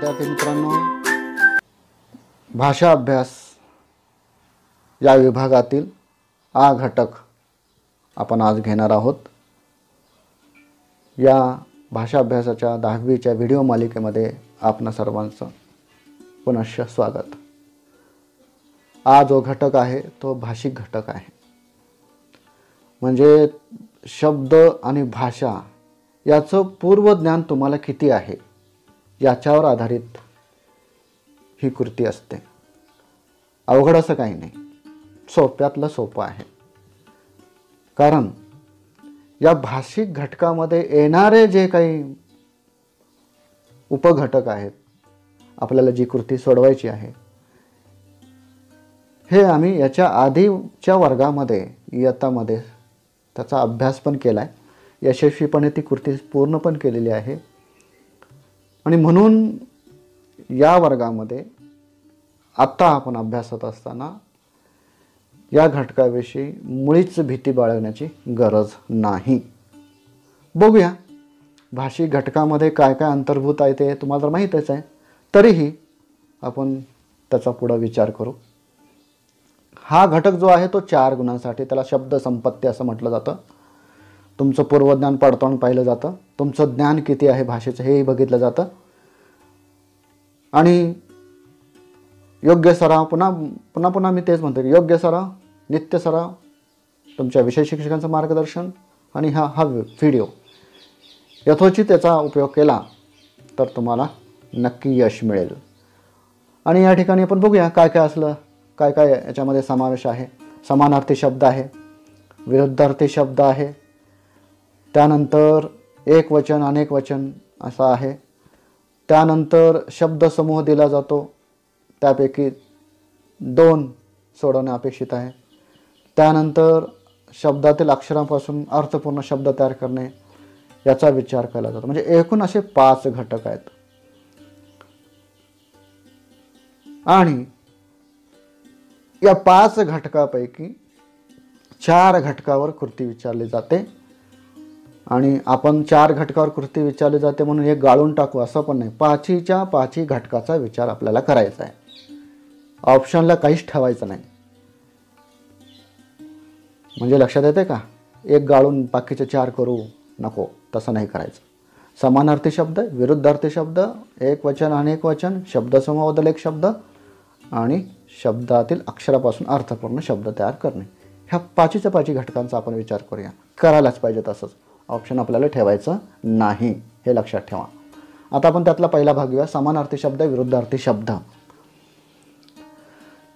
विद्यार्थी मित्रांनो, भाषा अभ्यास या विभागातील आ घटक आपण आज घेणार आहोत। या भाषा अभ्यासाच्या 10वीच्या व्हिडिओ मालिकेमध्ये आपणा सर्वांचं पुनश्च स्वागत। हा जो घटक आहे तो भाषिक घटक आहे, म्हणजे शब्द आणि भाषा याचं पूर्वज्ञान तुम्हाला किती आहे याच्यावर आधारित ही कृती असते। अवघड असं काही नाही, सोप्यातलं सोपं आहे। कारण या भाषिक घटकामध्ये येणारे जे काही उपघटक आहेत, आपल्याला जी कृती सोडवायची आहे, हे आम्ही याच्या आधीच्या वर्गामध्ये इयत्तामध्ये त्याचा अभ्यास पण केलाय, यशस्वीपणे ती कृती पूर्ण पण केलेली आहे। आणि म्हणून या वर्गामध्ये आता आपण अभ्यासत असताना या घटकाविषयी मुळीच भीती बाळगण्याची गरज नाही। बघूया भाषिक घटकामध्ये काय काय अंतर्भूत आहे ते तुम्हाला तर माहीतच आहे, तरीही आपण त्याचा पुढे विचार करू। हा घटक जो आहे तो 4 गुणांसाठी, त्याला शब्द संपत्ती असं म्हटलं जातं। तुमचं पूर्वज्ञान पडताळून पाहिलं जातं, तुमचं ज्ञान किती आहे भाषेचं हेही बघितलं जातं, आणि योग्य सराव, पुन्हा मी तेच म्हणतो, योग्य सराव, नित्य सराव, तुमच्या विषय शिक्षकांचं मार्गदर्शन आणि हा व्हिडिओ यथोचित त्याचा उपयोग केला तर तुम्हाला नक्की यश मिळेल। आणि या ठिकाणी आपण बघूया काय काय असलं, काय काय याच्यामध्ये समावेश आहे। समानार्थी शब्द आहे, विरुद्धार्थी शब्द आहे, त्यानंतर एक वचन अनेक वचन असा आहे, त्यानंतर शब्द समूह दिला जातो, त्यापैकी 2 सोडवणे अपेक्षित आहे, त्यानंतर शब्दातील अक्षरांपासून अर्थपूर्ण शब्द तयार करणे याचा विचार केला जातो। म्हणजे एकूण असे 5 घटक आहेत। आणि या 5 घटकापैकी 4 घटकावर कृती विचारली जाते, आणि आपण 4 घटकावर कृती विचारली जाते म्हणून हे गाळून टाकू असं पण नाही। 5च्या 5 घटकाचा विचार आपल्याला करायचा आहे, ऑप्शनला काहीच ठेवायचं नाही। म्हणजे लक्षात येते का, एक गाळून बाकीचे 4 करू नको, तसं नाही करायचं। समानार्थी शब्द, विरुद्धार्थी शब्द, एक वचन अनेक वचन, शब्दसमूहाबद्दल एक शब्द, आणि शब्दातील अक्षरापासून अर्थपूर्ण शब्द तयार करणे, ह्या 5च्या 5 घटकांचा आपण विचार करूया। करायलाच पाहिजे तसंच, ऑप्शन आपल्याला ठेवायचं नाही, हे लक्षात ठेवा। आता आपण त्यातला पहिला भाग घेऊया, समानार्थी शब्द, विरुद्धार्थी शब्द।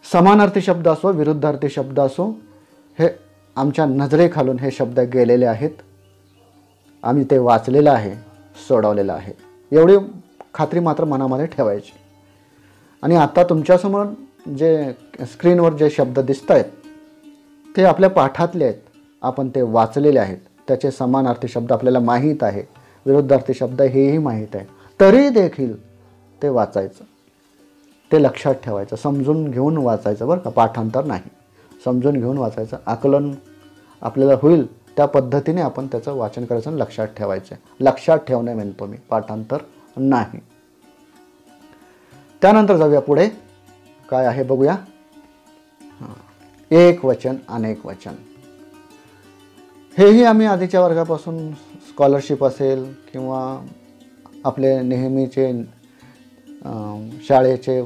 समानार्थी शब्द असो, विरुद्धार्थी शब्द असो, हे आमच्या नजरेखालून हे शब्द गेलेले आहेत, आम्ही ते वाचलेलं आहे, सोडवलेलं आहे, एवढी खात्री मात्र मनामध्ये ठेवायची। आणि आता तुमच्यासमोर जे स्क्रीनवर जे शब्द दिसत आहेत ते आपल्या पाठातले आहेत, आपण ते वाचलेले आहेत, त्याचे समानार्थी शब्द आपल्याला माहीत आहे, विरुद्धार्थी शब्द हेही माहीत आहे, तरी देखील ते वाचायचं, ते लक्षात ठेवायचं, समजून घेऊन वाचायचं बरं का, पाठांतर नाही, समजून घेऊन वाचायचं, आकलन आपल्याला होईल त्या पद्धतीने आपण त्याचं वाचन करायचं, लक्षात ठेवायचं। लक्षात ठेवणे म्हणतो मी, पाठांतर नाही। त्यानंतर जाऊया पुढे, काय आहे बघूया। एक वचन अनेक वचन, हेही आम्ही आधीच्या वर्गापासून, स्कॉलरशिप असेल किंवा आपले नेहमीचे शाळेचे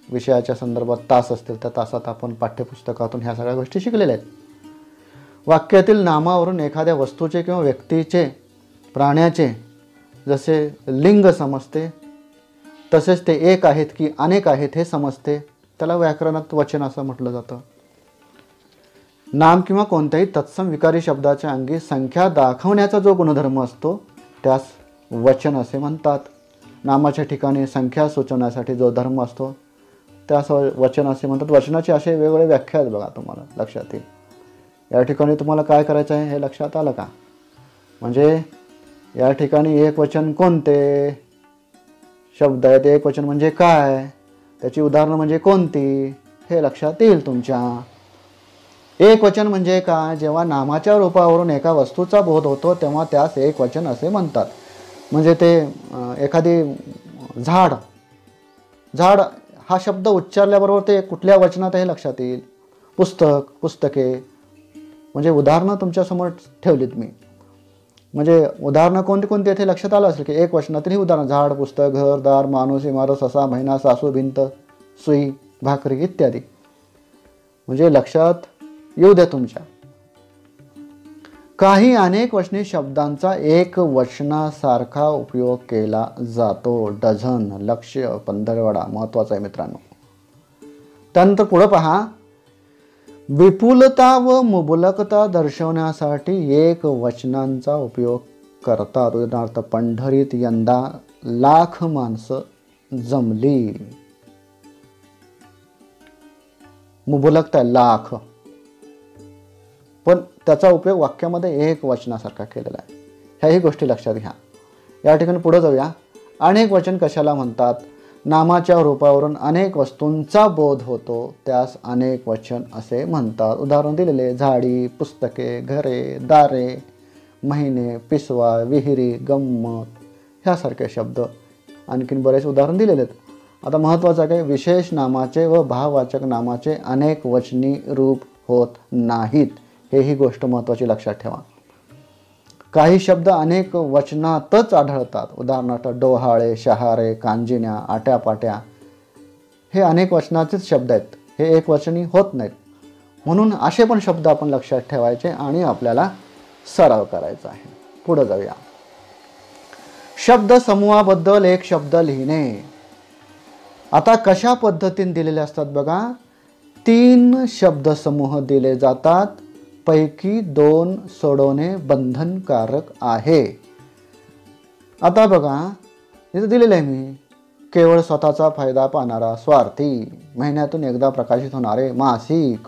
विषयाच्या संदर्भात तास असतील, त्या तासात आपण पाठ्यपुस्तकातून ह्या सगळ्या गोष्टी शिकलेल्या आहेत। वाक्यातील नामावरून एखाद्या वस्तूचे किंवा व्यक्तीचे, प्राण्याचे जसे लिंग समजते, तसेच ते एक आहेत की अनेक आहेत हे समजते, त्याला व्याकरणात वचन असं म्हटलं जातं। नाम किंवा कोणत्याही तत्सम विकारी शब्दाच्या अंगी संख्या दाखवण्याचा जो गुणधर्म असतो त्यास वचन असे म्हणतात। नामाच्या ठिकाणी संख्या सुचवण्यासाठी जो धर्म असतो त्यास वचन असे म्हणतात। वचनाचे असे वेगवेगळे व्याख्या आहेत बघा, तुम्हाला लक्षात येईल। या ठिकाणी तुम्हाला काय करायचं आहे हे लक्षात आलं का? म्हणजे या ठिकाणी एक वचन कोणते शब्द आहेत, एक वचन म्हणजे काय, त्याची उदाहरणं म्हणजे कोणती, हे लक्षात येईल तुमच्या। एक वचन म्हणजे काय, जेव्हा नामाच्या रूपावरून एका वस्तूचा बोध होतो तेव्हा त्यास एक वचन असे म्हणतात। म्हणजे ते एखादी झाड झाड हा शब्द उच्चारल्याबरोबर ते कुठल्या वचनात हे लक्षात येईल. पुस्तक, पुस्तके, म्हणजे उदाहरणं तुमच्यासमोर ठेवलीत मी. म्हणजे उदाहरणं कोणती कोणती येथे लक्षात आलं असेल की एक वचनातील ही उदाहरण झाड, पुस्तक, घर, दार, माणूस, इमारत, ससा, महिना, सासू, भिंत, सुई, भाकरी इत्यादी. म्हणजे लक्षात येऊ द्या तुमच्या. काही अनेक वचनी शब्दांचा एक वचनासारखा उपयोग केला जातो. डझन, लक्ष्य, पंधरवडा महत्वाचा आहे मित्रांनो. त्यानंतर पुढे पहा, विपुलता व मुबलकता दर्शवण्यासाठी एक वचनांचा उपयोग करतात. उदाहरणार्थ पंढरीत यंदा लाख माणसं जमली. मुबलकता लाख, पण त्याचा उपयोग वाक्यामध्ये एक वचनासारखा केलेला आहे. ह्याही गोष्टी लक्षात घ्या. या ठिकाणी पुढे जाऊया. अनेक वचन कशाला म्हणतात? नामाच्या रूपावरून अनेक वस्तूंचा बोध होतो, त्यास अनेक वचन असे म्हणतात. उदाहरण दिलेले झाडी, पुस्तके, घरे, दारे, महिने, पिसवा, विहिरी, गंमत ह्यासारखे शब्द आणखीन बरेच उदाहरण दिलेले आहेत. आता महत्त्वाचं काय, विशेष नामाचे व भाववाचक नामाचे अनेक वचनी रूप होत नाहीत. हेही गोष्ट महत्त्वाची लक्षात ठेवा. काही शब्द अनेक वचनातच आढळतात. उदाहरणार्थ डोहाळे, शहारे, कांजिण्या, आट्यापाट्या हे अनेक वचनाचेच शब्द आहेत. हे एक वचनी होत नाहीत. म्हणून असे पण शब्द आपण लक्षात ठेवायचे आणि आपल्याला सराव करायचा आहे. पुढे जाऊया. शब्द समूहाबद्दल एक शब्द लिहिणे. आता कशा पद्धतीने दिलेले असतात बघा. 3 शब्दसमूह दिले जातात, पैकी 2 सोडवणे बंधनकारक आहे. आता बघा इथे दिलेलं आहे मी, केवळ स्वतःचा फायदा पाहणारा, स्वार्थी, महिन्यातून एकदा प्रकाशित होणारे मासिक.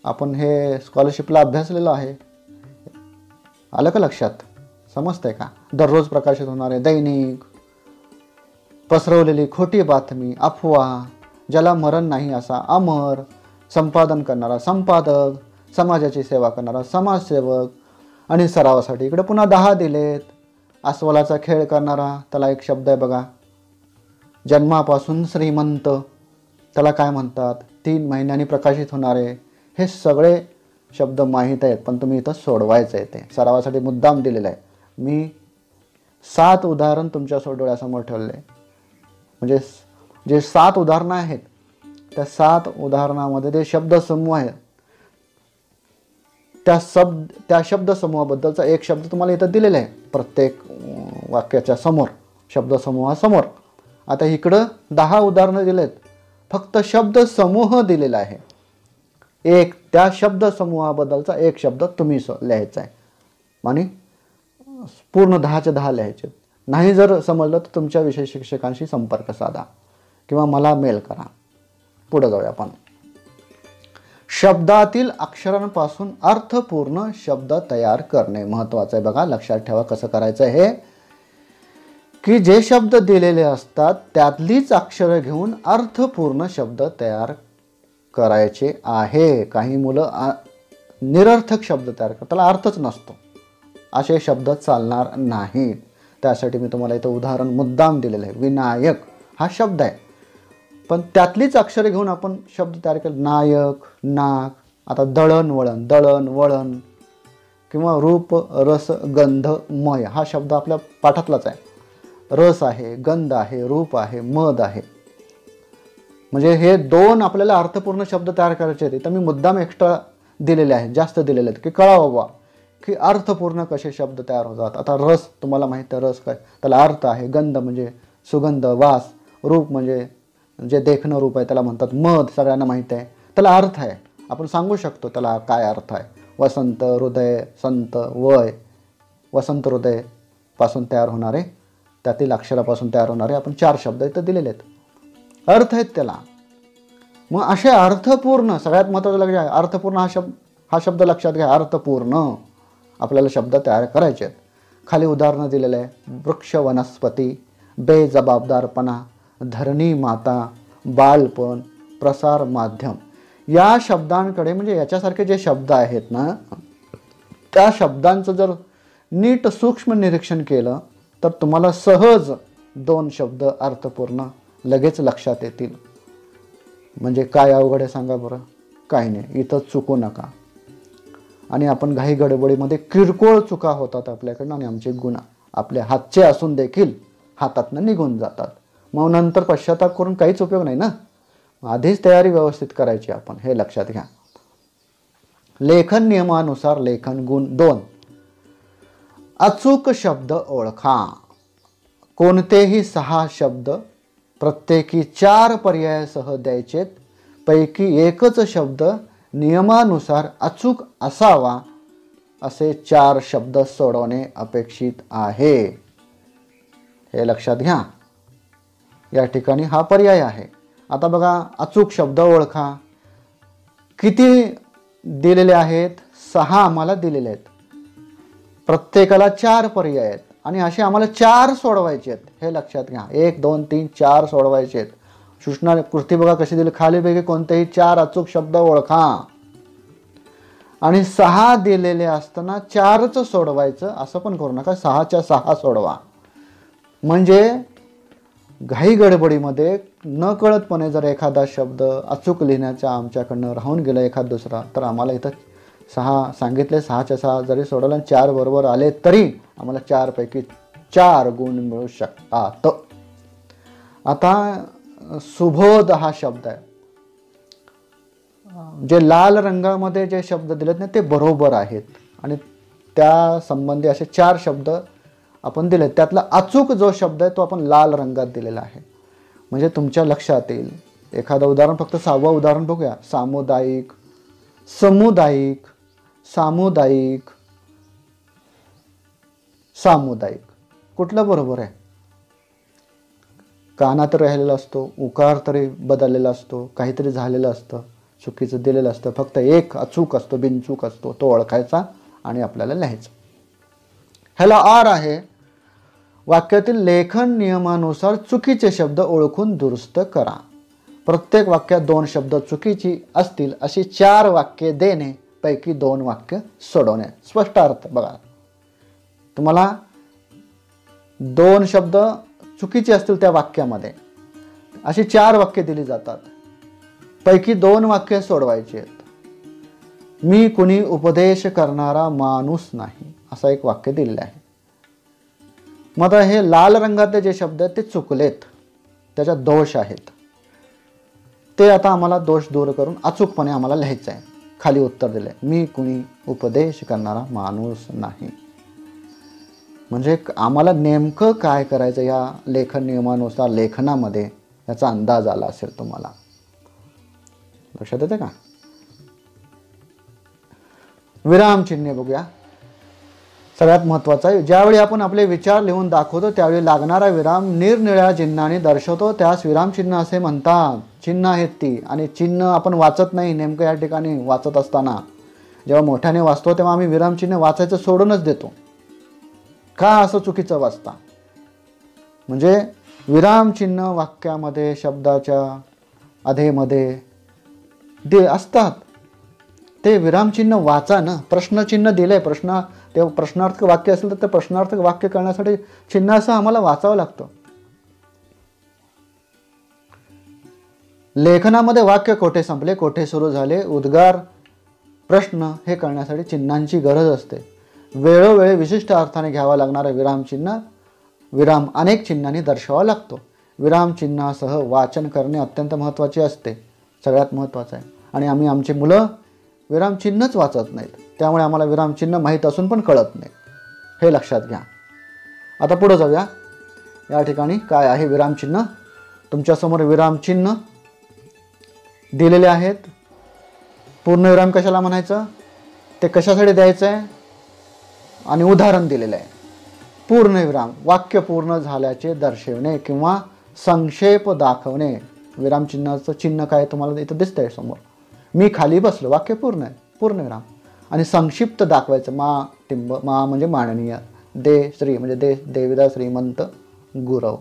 आपण हे स्कॉलरशिपला अभ्यासलेलं आहे. आलं का लक्षात? समजतंय का? दररोज प्रकाशित होणारे दैनिक, पसरवलेली खोटी बातमी, अफवा, ज्याला मरण नाही असा अमर, संपादन करणारा संपादक, समाजाची सेवा करणारा समाजसेवक. आणि सरावासाठी इकडे पुन्हा 10 दिलेत. अस्वलाचा खेळ करणारा, त्याला एक शब्द आहे बघा, जन्मापासून श्रीमंत, त्याला काय म्हणतात? 3 महिन्यांनी प्रकाशित होणारे. हे सगळे शब्द माहीत आहेत, पण तुम्ही इथं सोडवायचं आहे. ते सरावासाठी मुद्दाम दिलेलं आहे. मी 7 उदाहरण तुमच्या डोळ्यासमोर ठेवले. म्हणजे जे 7 उदाहरणं आहेत त्या 7 उदाहरणामध्ये जे शब्दसमूह आहेत त्या शब्दसमूहाबद्दलचा एक शब्द तुम्हाला इथं दिलेला आहे प्रत्येक वाक्याच्या समोर, शब्दसमूहासमोर. आता इकडं 10 उदाहरणं दिलेत, फक्त शब्दसमूह दिलेला आहे. एक त्या शब्दसमूहाबद्दलचा एक शब्द तुम्ही लिहायचा आहे आणि पूर्ण 10च्या 10 लिहायचे. नाही जर समजलं तर तुमच्या विषय शिक्षकांशी संपर्क साधा किंवा मला मेल करा. पुढे जाऊया आपण. शब्दातील अक्षरांपासून अर्थपूर्ण शब्द तयार करणे महत्त्वाचं आहे. बघा लक्षात ठेवा कसं करायचं हे, की जे शब्द दिलेले असतात त्यातलीच अक्षरं घेऊन अर्थपूर्ण शब्द तयार करायचे आहे. काही मुलं निरर्थक शब्द तयार करतात, त्याला अर्थच नसतो, असे शब्द चालणार नाहीत. त्यासाठी मी तुम्हाला इथं उदाहरण मुद्दाम दिलेलं आहे. विनायक हा शब्द आहे, पण त्यातलीच अक्षरे घेऊन आपण शब्द तयार केले. नायक, नाक. आता दळणवळण, दळणवळण किंवा रूप, रस, गंध, मय हा शब्द आपल्या पाठातलाच आहे. रस आहे, गंध आहे, रूप आहे, मध आहे. म्हणजे हे 2 आपल्याला अर्थपूर्ण शब्द तयार करायचे आहेत. तर मी मुद्दाम एक्स्ट्रा दिलेले आहेत, जास्त दिलेले आहेत की कळावं बा की अर्थपूर्ण कसे शब्द तयार होतात. आता रस तुम्हाला माहिती आहे, रस काय, त्याला अर्थ आहे. गंध म्हणजे सुगंध, वास. रूप म्हणजे जे देखणं रूप आहे त्याला म्हणतात. मध सगळ्यांना माहिती आहे, त्याला अर्थ आहे. आपण सांगू शकतो त्याला काय अर्थ आहे. वसंत, हृदय, संत, वय. वसंत हृदय पासून तयार होणारे, त्यातील अक्षरापासून तयार होणारे आपण 4 शब्द इथं दिलेले आहेत, अर्थ आहेत त्याला. मग असे अर्थपूर्ण, सगळ्यात महत्त्वाचं लक्षात घ्या, अर्थपूर्ण हा शब्द लक्षात घ्या. अर्थपूर्ण आपल्याला शब्द तयार करायचे आहेत. खाली उदाहरणं दिलेलं आहे. वृक्ष, वनस्पती, बेजबाबदारपणा, धरणी माता, बालपण, प्रसार माध्यम. या शब्दांकडे म्हणजे याच्यासारखे जे शब्द आहेत ना, त्या शब्दांचं जर नीट सूक्ष्म निरीक्षण केलं तर तुम्हाला सहज 2 शब्द अर्थपूर्ण लगेच लक्षात येतील. म्हणजे काय अवघड आहे सांगा बरं? काही नाही, इथं चुकू नका. आणि आपण घाई गडबडीमध्ये किरकोळ चुका होतात आपल्याकडनं आणि आमचे गुण आपल्या हातचे असून देखील हातातनं निघून जातात. मग नंतर पश्चाताप करून काहीच उपयोग नाही ना. आधीच तयारी व्यवस्थित करायची आपण, हे लक्षात घ्या. लेखन नियमानुसार लेखन गुण 2. अचूक शब्द ओळखा. कोणतेही 6 शब्द प्रत्येकी 4 पर्यायासह द्यायचेत. पैकी एकच शब्द नियमानुसार अचूक असावा असे 4 शब्द सोडवणे अपेक्षित आहे. हे लक्षात घ्या. या ठिकाणी हा पर्याय आहे. आता बघा, अचूक शब्द ओळखा. किती दिलेले आहेत? 6 आम्हाला दिलेले आहेत. प्रत्येकाला 4 पर्याय आहेत आणि असे आम्हाला 4 सोडवायचे आहेत. हे लक्षात घ्या. 1 2 3 4 सोडवायचे आहेत. सूचना कृती बघा कशी दिली. खालीपैकी कोणतेही 4 अचूक शब्द ओळखा. आणि 6 दिलेले असताना 4च सोडवायचं असं पण करू नका. 6च्या 6 सोडवा. म्हणजे घाई गडबडीमध्ये न कळतपणे जर एखादा शब्द अचूक लिहिण्याचा आमच्याकडनं राहून गेला एखाद दुसरा, तर आम्हाला इथं 6 सांगितले, 6च्या 6 जरी सोडवलं 4 बरोबर आले तरी आम्हाला 4 पैकी 4 गुण मिळू शकतात. आता सुबोध हा शब्द आहे. जे लाल रंगामध्ये जे शब्द दिलेत ना ते बरोबर आहेत आणि त्या संबंधी असे 4 शब्द आपण दिलेत. त्यातला अचूक जो शब्द आहे तो आपण लाल रंगात दिलेला आहे. म्हणजे तुमच्या लक्षात येईल. एखादं उदाहरण, फक्त 6वं उदाहरण बघूया. सामुदायिक, समुदायिक, सामुदायिक, सामुदायिक. कुठलं बरोबर आहे? काना तर राहिलेला असतो, उकार तरी बदललेला असतो, काहीतरी झालेलं असतं, चुकीचं दिलेलं असतं. फक्त एक अचूक असतो, बिनचूक असतो, तो ओळखायचा आणि आपल्याला लिहायचं. ह्याला आर आहे. वाक्यातील लेखन नियमानुसार चुकीचे शब्द ओळखून दुरुस्त करा. प्रत्येक वाक्यात 2 शब्द चुकीची असतील अशी 4 वाक्ये देणे, पैकी 2 वाक्य सोडवणे. स्पष्ट अर्थ बघा. तुम्हाला 2 शब्द चुकीचे असतील त्या वाक्यामध्ये, अशी 4 वाक्ये दिली जातात. पैकी 2 वाक्य सोडवायची आहेत. मी कुणी उपदेश करणारा माणूस नाही असं एक वाक्य दिलेलं आहे. मग हे लाल रंगातले जे शब्द आहेत ते चुकलेत, त्याच्यात दोष आहेत. ते आता आम्हाला दोष दूर करून अचूकपणे आम्हाला लिहायचं आहे. खाली उत्तर दिलंय, मी कुणी उपदेश करणारा माणूस नाही. म्हणजे आम्हाला नेमकं काय करायचं या लेखन नियमानुसार लेखनामध्ये याचा अंदाज आला असेल तुम्हाला. लक्षात येते का? विरामचिन्हे बघूया. सगळ्यात महत्त्वाचं आहे. ज्यावेळी आपण आपले विचार लिहून दाखवतो त्यावेळी लागणारा विराम निरनिळ्या चिन्हाने दर्शवतो, त्यास विरामचिन्ह असे म्हणतात. चिन्ह आहेत ती, आणि चिन्ह आपण वाचत नाही. नेमकं या ठिकाणी वाचत असताना जेव्हा मोठ्याने वाचतो तेव्हा आम्ही विरामचिन्ह वाचायचं सोडूनच देतो. का असं चुकीचं वाचता? म्हणजे विरामचिन्ह वाक्यामध्ये शब्दाच्या अधेमध्ये असतात. ते विरामचिन्ह वाचा ना. प्रश्नचिन्ह दिलंय, ते प्रश्नार्थक वाक्य असेल तर ते प्रश्नार्थक वाक्य करण्यासाठी चिन्ह असं आम्हाला वाचावं लागतं. लेखनामध्ये वाक्य कोठे संपले, कोठे सुरू झाले, उद्गार, प्रश्न हे करण्यासाठी चिन्हांची गरज असते. वेळोवेळी विशिष्ट अर्थाने घ्यावा लागणारा विरामचिन्ह विराम अनेक चिन्हांनी दर्शवावा लागतो. विरामचिन्हासह वाचन करणे अत्यंत महत्त्वाचे असते, सगळ्यात महत्त्वाचं आहे. आणि आमची मुलं विरामचिन्हच वाचत नाहीत, त्यामुळे आम्हाला विरामचिन्ह माहीत असून पण कळत नाही. हे लक्षात घ्या. आता पुढे जाऊया. या ठिकाणी काय आहे विरामचिन्ह? तुमच्यासमोर विरामचिन्ह दिलेले आहेत. पूर्णविराम कशाला म्हणायचं, ते कशासाठी द्यायचं आहे, आणि उदाहरण दिलेलं आहे. पूर्णविराम वाक्य पूर्ण झाल्याचे दर्शवणे किंवा संक्षेप दाखवणे. विरामचिन्हाचं चिन्ह काय तुम्हाला इथं दिसतंय समोर. मी खाली बसलो, वाक्य पूर्ण आहे, पूर्णविराम. आणि संक्षिप्त दाखवायचं. मा म्हणजे माननीय, श्री म्हणजे देविदास श्रीमंत गुरव.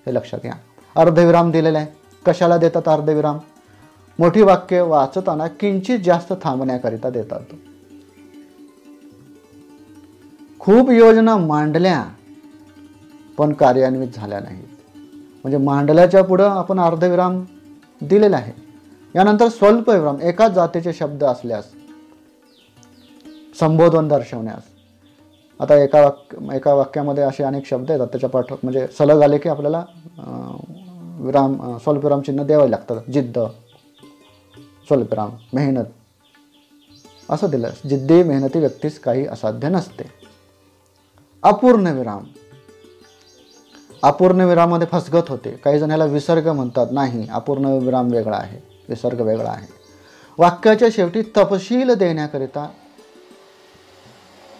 हे लक्षात घ्या. अर्धविराम दिलेला आहे. कशाला देतात अर्धविराम? मोठी वाक्य वाचताना किंचित जास्त थांबण्याकरिता देतात. खूप योजना मांडल्या पण कार्यान्वित झाल्या नाहीत. म्हणजे मांडल्याच्या पुढं आपण अर्धविराम दिलेला आहे. यानंतर स्वल्पविराम, एकाच जातीचे शब्द असल्यास संबोधन दर्शवण्यास. आता एका वाक्यामध्ये असे अनेक शब्द येतात, त्याच्या पाठ म्हणजे सलग आले की आपल्याला स्वल्पविराम चिन्ह द्यावे लागतात. जिद्द, स्वल्पविराम, मेहनत असं दिलं. जिद्दी मेहनती व्यक्तीस काही असाध्य नसते. अपूर्ण विराम, अपूर्ण विरामामध्ये फसगत होते. काही जण याला विसर्ग म्हणतात. नाही, अपूर्ण विराम वेगळा आहे, विसर्ग वेगळा आहे. वाक्याच्या शेवटी तपशील देण्याकरिता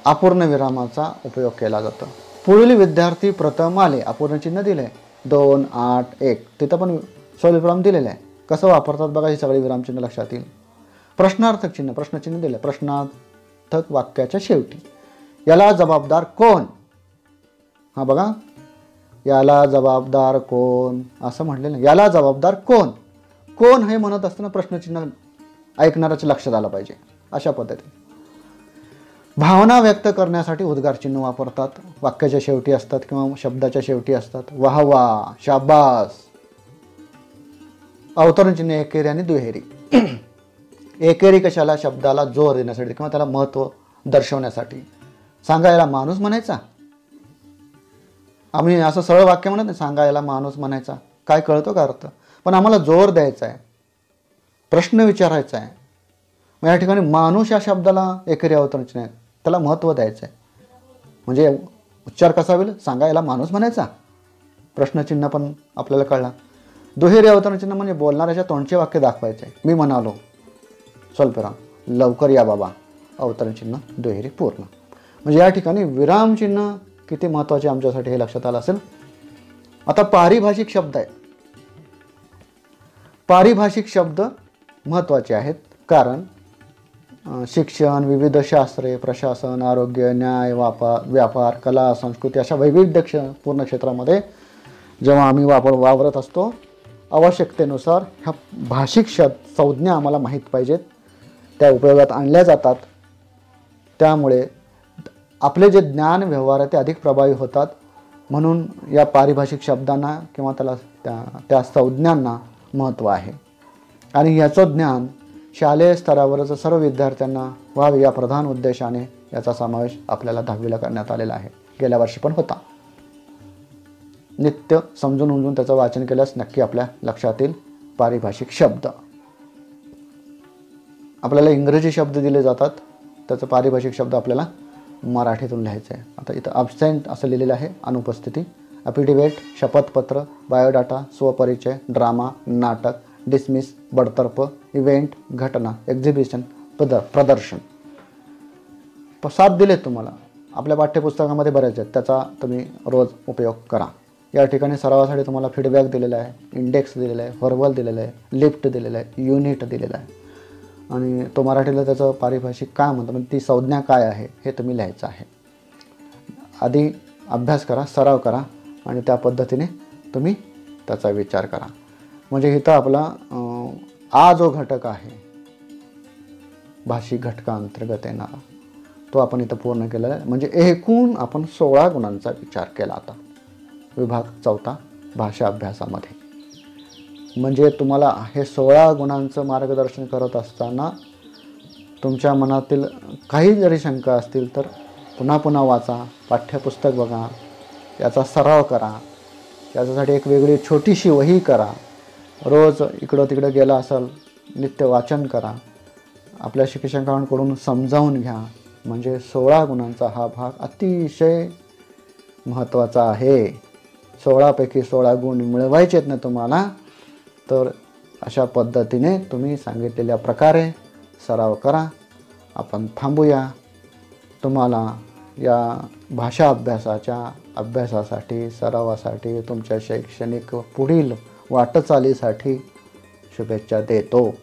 अपूर्ण विरामाचा उपयोग केला जातो. पुढील विद्यार्थी प्रथम आले, अपूर्ण चिन्ह दिले 2, 8, 1, तिथं पण स्वल्पविराम दिलेलं आहे. कसं वापरतात बघा, ही सगळी विरामचिन्ह लक्षात येईल. प्रश्नार्थक चिन्ह, प्रश्नचिन्ह दिले प्रश्नार्थक वाक्याच्या शेवटी. याला जबाबदार कोण? हा बघा, याला जबाबदार कोण असं म्हटलेलं. याला जबाबदार कोण, कोण हे म्हणत असताना प्रश्नचिन्ह ऐकणाऱ्याच्या लक्षात आलं पाहिजे. अशा पद्धतीने भावना व्यक्त करण्यासाठी उद्गार चिन्ह वापरतात. वाक्याच्या शेवटी असतात किंवा शब्दाच्या शेवटी असतात. वाह वाह, शाबास. अवतरण चिन्ह एकेरी आणि दुहेरी. एकेरी कशाला? शब्दाला जोर देण्यासाठी किंवा त्याला महत्त्व दर्शवण्यासाठी. सांगायला माणूस म्हणायचा, आम्ही असं सरळ वाक्य म्हणत नाही, सांगायला माणूस म्हणायचा. काय कळतो का अर्थ? पण आम्हाला जोर द्यायचा आहे, प्रश्न विचारायचा आहे. मग या ठिकाणी माणूस या शब्दाला एकेरी अवतरण चिन्ह आहे, त्याला महत्त्व द्यायचं आहे. म्हणजे उच्चार कसा होईल? सांगायला माणूस म्हणायचा, प्रश्नचिन्ह पण आपल्याला कळला. दुहेरी अवतरण चिन्ह म्हणजे बोलणाऱ्याच्या तोंडचे वाक्य दाखवायचे. मी म्हणालो, स्वल्पविराम, लवकर या बाबा, अवतरण चिन्ह दुहेरी पूर्ण. म्हणजे या ठिकाणी विराम चिन्ह किती महत्त्वाचे आमच्यासाठी हे लक्षात आलं असेल. आता पारिभाषिक शब्द आहेत. पारिभाषिक शब्द महत्त्वाचे आहेत, कारण शिक्षण, विविध शास्त्रे, प्रशासन, आरोग्य, न्याय, व्यापार, कला, संस्कृती अशा वैविध्यपूर्ण क्षेत्रामध्ये जेव्हा आम्ही वावरत असतो, आवश्यकतेनुसार ह्या भाषिक संज्ञा आम्हाला माहीत पाहिजेत, त्या उपयोगात आणल्या जातात. त्यामुळे आपले जे ज्ञान व्यवहार आहे ते अधिक प्रभावी होतात. म्हणून या पारिभाषिक शब्दांना किंवा त्या संज्ञांना महत्त्व आहे. आणि याचं ज्ञान शालेय स्तरावरच सर्व विद्यार्थ्यांना व्हावे या प्रधान उद्देशाने याचा समावेश आपल्याला 10वीला करण्यात आलेला आहे. गेल्या वर्षी पण होता. नित्य समजून उमजून त्याचं वाचन केल्यास नक्की आपल्या लक्षात येईल पारिभाषिक शब्द. आपल्याला इंग्रजी शब्द दिले जातात, त्याचं पारिभाषिक शब्द आपल्याला मराठीतून लिहायचं आहे. आता इथं अब्सेंट असं लिहिलेलं आहे, अनुपस्थिती. ॲफिडेव्हिट, शपथपत्र, बायोडाटा, स्वपरिचय, ड्रामा, नाटक, डिसमिस, बडतर्फ, इव्हेंट, घटना, एक्झिबिशन, प्रदर्शन. 7 दिलेत तुम्हाला. आपल्या पाठ्यपुस्तकामध्ये बरेच आहेत, त्याचा तुम्ही रोज उपयोग करा. या ठिकाणी सरावासाठी तुम्हाला फीडबॅक दिलेला आहे, इंडेक्स दिलेला आहे, व्हर्बल दिलेलं आहे, लिफ्ट दिलेलं आहे, युनिट दिलेलं आहे. आणि तो मराठीला त्याचं पारिभाषिक काय म्हणतं, म्हणजे ती संज्ञा काय आहे हे तुम्ही लिहायचं आहे. आधी अभ्यास करा, सराव करा आणि त्या पद्धतीने तुम्ही त्याचा विचार करा. म्हणजे इथं आपला जो घटक आहे भाषिक घटकांतर्गत येणारा, तो आपण इथं पूर्ण केलेला आहे. म्हणजे एकूण आपण 16 गुणांचा विचार केला आता विभाग 4 भाषा अभ्यासामध्ये. म्हणजे तुम्हाला हे 16 गुणांचं मार्गदर्शन करत असताना तुमच्या मनातील काही जरी शंका असतील तर पुन्हा पुन्हा वाचा, पाठ्यपुस्तक बघा, याचा सराव करा. याच्यासाठी एक वेगळी छोटीशी वही करा. रोज इकडं तिकडं गेला असाल, नित्य वाचन करा. आपल्या शिक्षकांकडून समजावून घ्या. म्हणजे 16 गुणांचा हा भाग अतिशय महत्त्वाचा आहे. 16 पैकी 16 गुण मिळवायचे आहेत ना तुम्हाला, तर अशा पद्धतीने तुम्ही सांगितलेल्या प्रकारे सराव करा. आपण थांबूया. तुम्हाला या भाषा अभ्यासासाठी, सरावासाठी, तुमच्या शैक्षणिक पुढील वाटचालीसाठी शुभेच्छा देतो.